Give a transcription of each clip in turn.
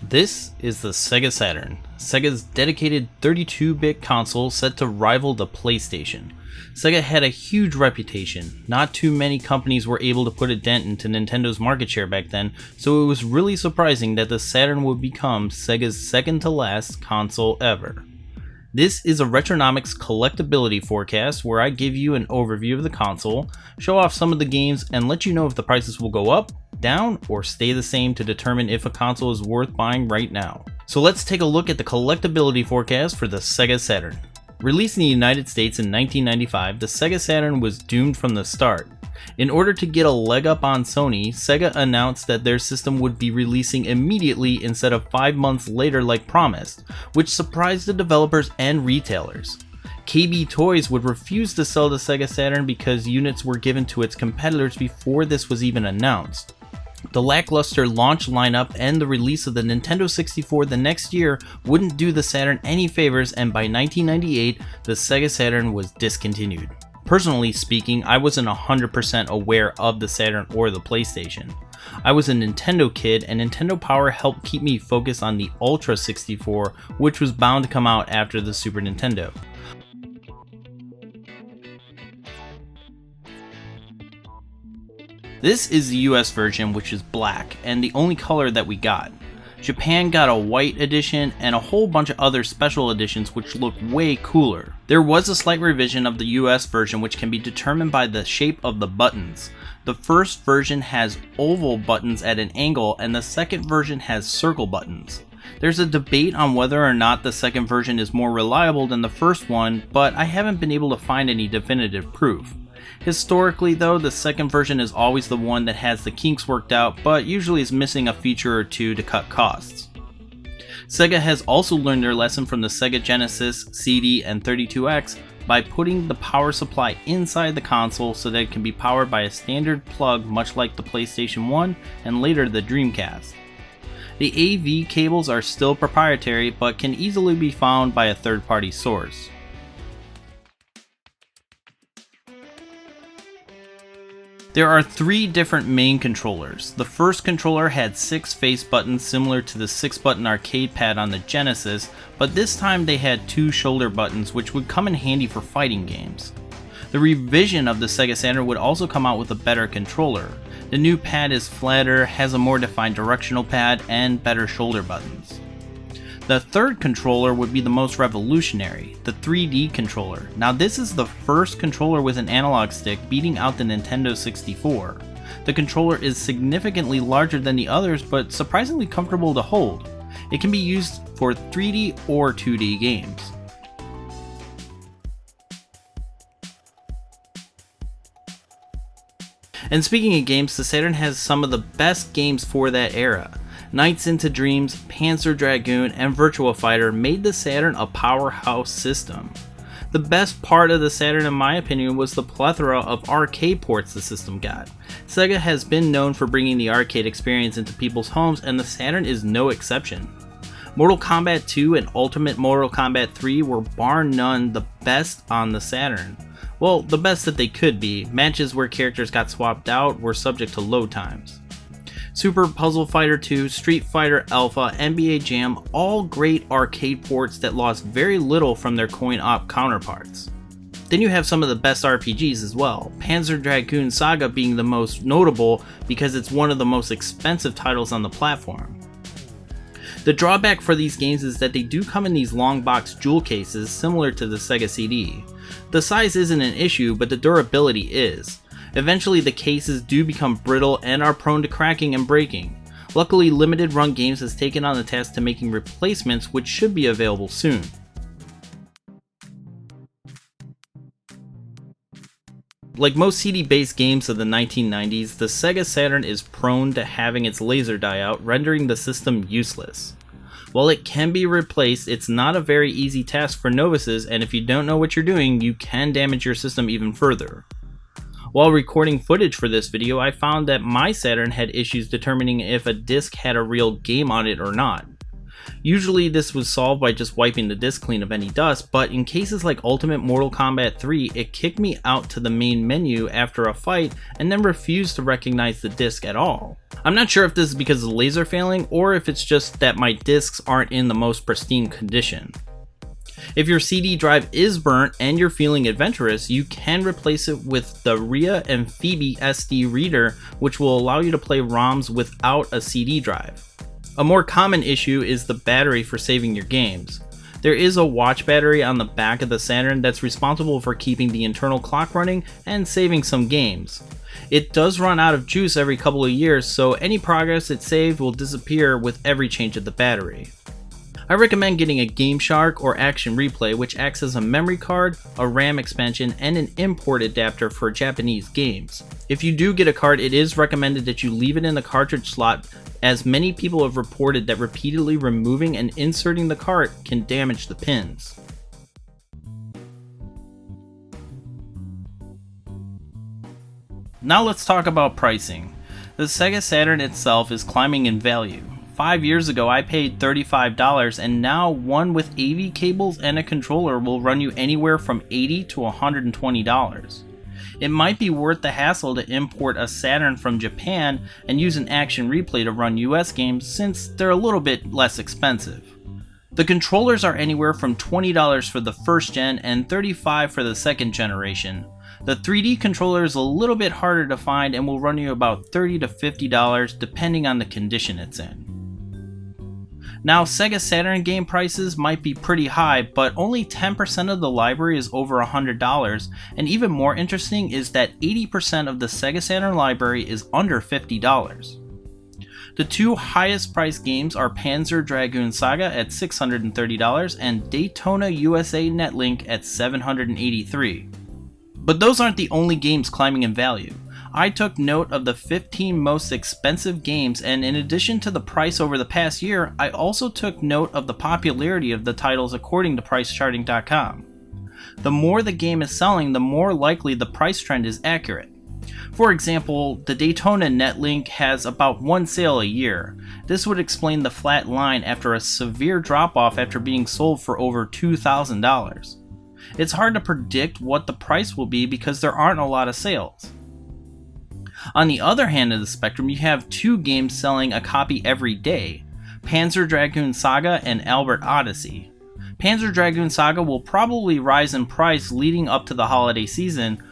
This is the Sega Saturn, Sega's dedicated 32-bit console set to rival the PlayStation. Sega had a huge reputation. Not too many companies were able to put a dent into Nintendo's market share back then, so it was really surprising that the Saturn would become Sega's second to last console ever. This is a Retronomics collectability forecast where I give you an overview of the console, show off some of the games, and let you know if the prices will go up, down, or stay the same to determine if a console is worth buying right now. So let's take a look at the collectability forecast for the Sega Saturn. Released in the United States in 1995, the Sega Saturn was doomed from the start. In order to get a leg up on Sony, Sega announced that their system would be releasing immediately instead of 5 months later like promised, which surprised the developers and retailers. KB Toys would refuse to sell the Sega Saturn because units were given to its competitors before this was even announced. The lackluster launch lineup and the release of the Nintendo 64 the next year wouldn't do the Saturn any favors, and by 1998, the Sega Saturn was discontinued. Personally speaking, I wasn't 100% aware of the Saturn or the PlayStation. I was a Nintendo kid, and Nintendo Power helped keep me focused on the Ultra 64, which was bound to come out after the Super Nintendo. This is the US version, which is black, and the only color that we got. Japan got a white edition and a whole bunch of other special editions which look way cooler. There was a slight revision of the US version which can be determined by the shape of the buttons. The first version has oval buttons at an angle, and the second version has circle buttons. There's a debate on whether or not the second version is more reliable than the first one, but I haven't been able to find any definitive proof. Historically though, the second version is always the one that has the kinks worked out, but usually is missing a feature or two to cut costs. Sega has also learned their lesson from the Sega Genesis, CD, and 32X by putting the power supply inside the console so that it can be powered by a standard plug much like the PlayStation 1 and later the Dreamcast. The AV cables are still proprietary but can easily be found by a third-party source. There are 3 different main controllers. The first controller had 6 face buttons similar to the 6-button arcade pad on the Genesis, but this time they had 2 shoulder buttons which would come in handy for fighting games. The revision of the Sega Saturn would also come out with a better controller. The new pad is flatter, has a more defined directional pad, and better shoulder buttons. The third controller would be the most revolutionary, the 3D controller. Now this is the first controller with an analog stick, beating out the Nintendo 64. The controller is significantly larger than the others but surprisingly comfortable to hold. It can be used for 3D or 2D games. And speaking of games, the Saturn has some of the best games for that era. Nights into Dreams, Panzer Dragoon, and Virtua Fighter made the Saturn a powerhouse system. The best part of the Saturn in my opinion was the plethora of arcade ports the system got. Sega has been known for bringing the arcade experience into people's homes, and the Saturn is no exception. Mortal Kombat 2 and Ultimate Mortal Kombat 3 were bar none the best on the Saturn. Well, the best that they could be. Matches where characters got swapped out were subject to load times. Super Puzzle Fighter 2, Street Fighter Alpha, NBA Jam, all great arcade ports that lost very little from their coin-op counterparts. Then you have some of the best RPGs as well, Panzer Dragoon Saga being the most notable because it's one of the most expensive titles on the platform. The drawback for these games is that they do come in these long box jewel cases similar to the Sega CD. The size isn't an issue, but the durability is. Eventually the cases do become brittle and are prone to cracking and breaking. Luckily, Limited Run Games has taken on the task to making replacements which should be available soon. Like most CD-based games of the 1990s, the Sega Saturn is prone to having its laser die out, rendering the system useless. While it can be replaced, it's not a very easy task for novices, and if you don't know what you're doing, you can damage your system even further. While recording footage for this video, I found that my Saturn had issues determining if a disc had a real game on it or not. Usually this was solved by just wiping the disc clean of any dust, but in cases like Ultimate Mortal Kombat 3, it kicked me out to the main menu after a fight and then refused to recognize the disc at all. I'm not sure if this is because of the laser failing or if it's just that my discs aren't in the most pristine condition. If your CD drive is burnt and you're feeling adventurous, you can replace it with the Rhea and Phoebe SD reader, which will allow you to play ROMs without a CD drive. A more common issue is the battery for saving your games. There is a watch battery on the back of the Saturn that's responsible for keeping the internal clock running and saving some games. It does run out of juice every couple of years, so any progress it saved will disappear with every change of the battery. I recommend getting a Game Shark or Action Replay, which acts as a memory card, a RAM expansion, and an import adapter for Japanese games. If you do get a card, it is recommended that you leave it in the cartridge slot, as many people have reported that repeatedly removing and inserting the card can damage the pins. Now let's talk about pricing. The Sega Saturn itself is climbing in value. 5 years ago I paid $35, and now one with AV cables and a controller will run you anywhere from $80 to $120. It might be worth the hassle to import a Saturn from Japan and use an Action Replay to run US games, since they're a little bit less expensive. The controllers are anywhere from $20 for the first gen and $35 for the second generation. The 3D controller is a little bit harder to find and will run you about $30 to $50 depending on the condition it's in. Now, Sega Saturn game prices might be pretty high, but only 10% of the library is over $100, and even more interesting is that 80% of the Sega Saturn library is under $50. The two highest priced games are Panzer Dragoon Saga at $630 and Daytona USA Netlink at $783. But those aren't the only games climbing in value. I took note of the 15 most expensive games, and in addition to the price over the past year, I also took note of the popularity of the titles according to PriceCharting.com. The more the game is selling, the more likely the price trend is accurate. For example, the Daytona Netlink has about one sale a year. This would explain the flat line after a severe drop-off after being sold for over $2,000. It's hard to predict what the price will be because there aren't a lot of sales. On the other hand of the spectrum, you have two games selling a copy every day, Panzer Dragoon Saga and Albert Odyssey. Panzer Dragoon Saga will probably rise in price leading up to the holiday season,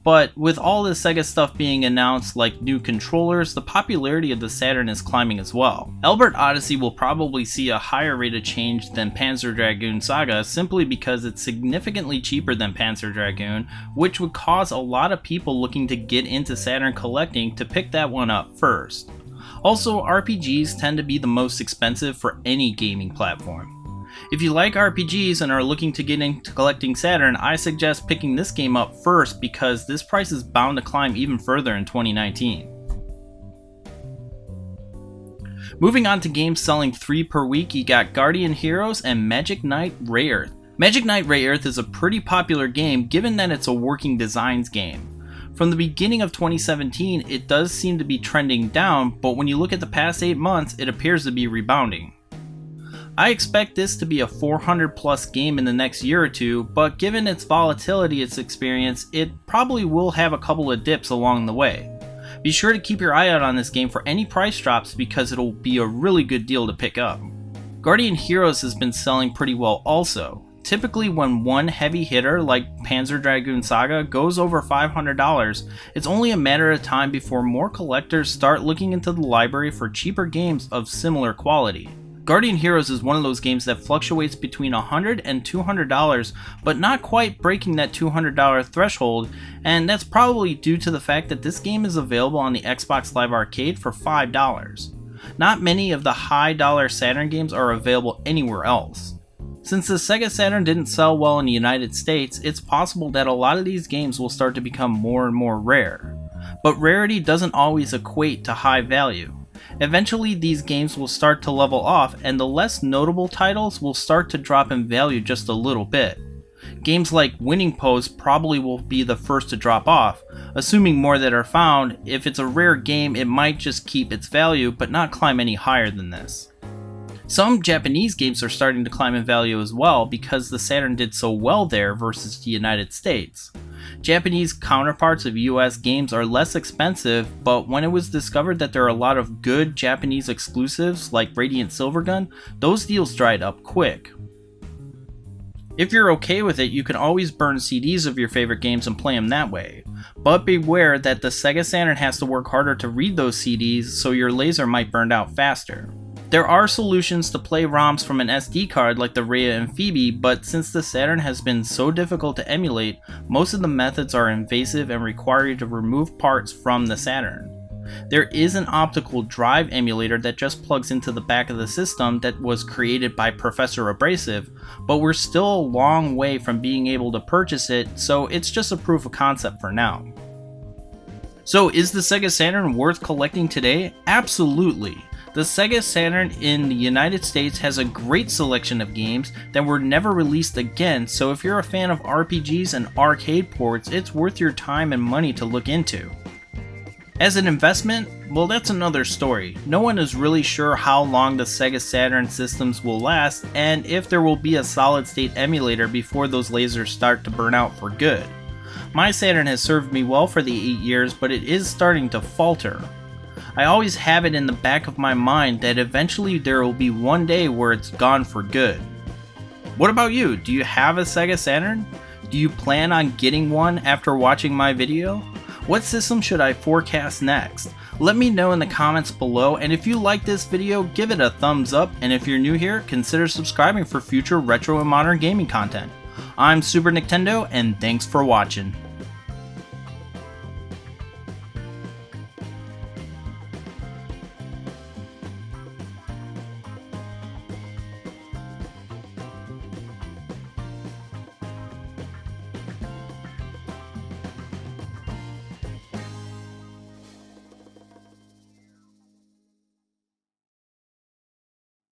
but with all the Sega stuff being announced like new controllers, the popularity of the Saturn is climbing as well. Albert Odyssey will probably see a higher rate of change than Panzer Dragoon Saga simply because it's significantly cheaper than Panzer Dragoon, which would cause a lot of people looking to get into Saturn collecting to pick that one up first. Also, RPGs tend to be the most expensive for any gaming platform. If you like RPGs and are looking to get into collecting Saturn, I suggest picking this game up first because this price is bound to climb even further in 2019. Moving on to games selling 3 per week, you got Guardian Heroes and Magic Knight Ray Earth. Magic Knight Ray Earth is a pretty popular game given that it's a working designs game. From the beginning of 2017, it does seem to be trending down, but when you look at the past 8 months, it appears to be rebounding. I expect this to be a 400 plus game in the next year or two, but given its volatility it's experienced, it probably will have a couple of dips along the way. Be sure to keep your eye out on this game for any price drops because it'll be a really good deal to pick up. Guardian Heroes has been selling pretty well also. Typically when one heavy hitter like Panzer Dragoon Saga goes over $500, it's only a matter of time before more collectors start looking into the library for cheaper games of similar quality. Guardian Heroes is one of those games that fluctuates between $100 and $200, but not quite breaking that $200 threshold, and that's probably due to the fact that this game is available on the Xbox Live Arcade for $5. Not many of the high dollar Saturn games are available anywhere else. Since the Sega Saturn didn't sell well in the United States, it's possible that a lot of these games will start to become more and more rare. But rarity doesn't always equate to high value. Eventually these games will start to level off and the less notable titles will start to drop in value just a little bit. Games like Winning Pose probably will be the first to drop off, assuming more that are found. If it's a rare game, it might just keep its value but not climb any higher than this. Some Japanese games are starting to climb in value as well because the Saturn did so well there versus the United States. Japanese counterparts of US games are less expensive, but when it was discovered that there are a lot of good Japanese exclusives like Radiant Silvergun, those deals dried up quick. If you're okay with it, you can always burn CDs of your favorite games and play them that way. But beware that the Sega Saturn has to work harder to read those CDs, so your laser might burn out faster. There are solutions to play ROMs from an SD card like the Rhea and Phoebe, but since the Saturn has been so difficult to emulate, most of the methods are invasive and require you to remove parts from the Saturn. There is an optical drive emulator that just plugs into the back of the system that was created by Professor Abrasive, but we're still a long way from being able to purchase it, so it's just a proof of concept for now. So is the Sega Saturn worth collecting today? Absolutely. The Sega Saturn in the United States has a great selection of games that were never released again, so if you're a fan of RPGs and arcade ports, it's worth your time and money to look into. As an investment, well, that's another story. No one is really sure how long the Sega Saturn systems will last and if there will be a solid state emulator before those lasers start to burn out for good. My Saturn has served me well for the 8 years, but it is starting to falter. I always have it in the back of my mind that eventually there will be one day where it's gone for good. What about you? Do you have a Sega Saturn? Do you plan on getting one after watching my video? What system should I forecast next? Let me know in the comments below, and if you like this video, give it a thumbs up, and if you're new here, consider subscribing for future retro and modern gaming content. I'm Super Nintendo, and thanks for watching.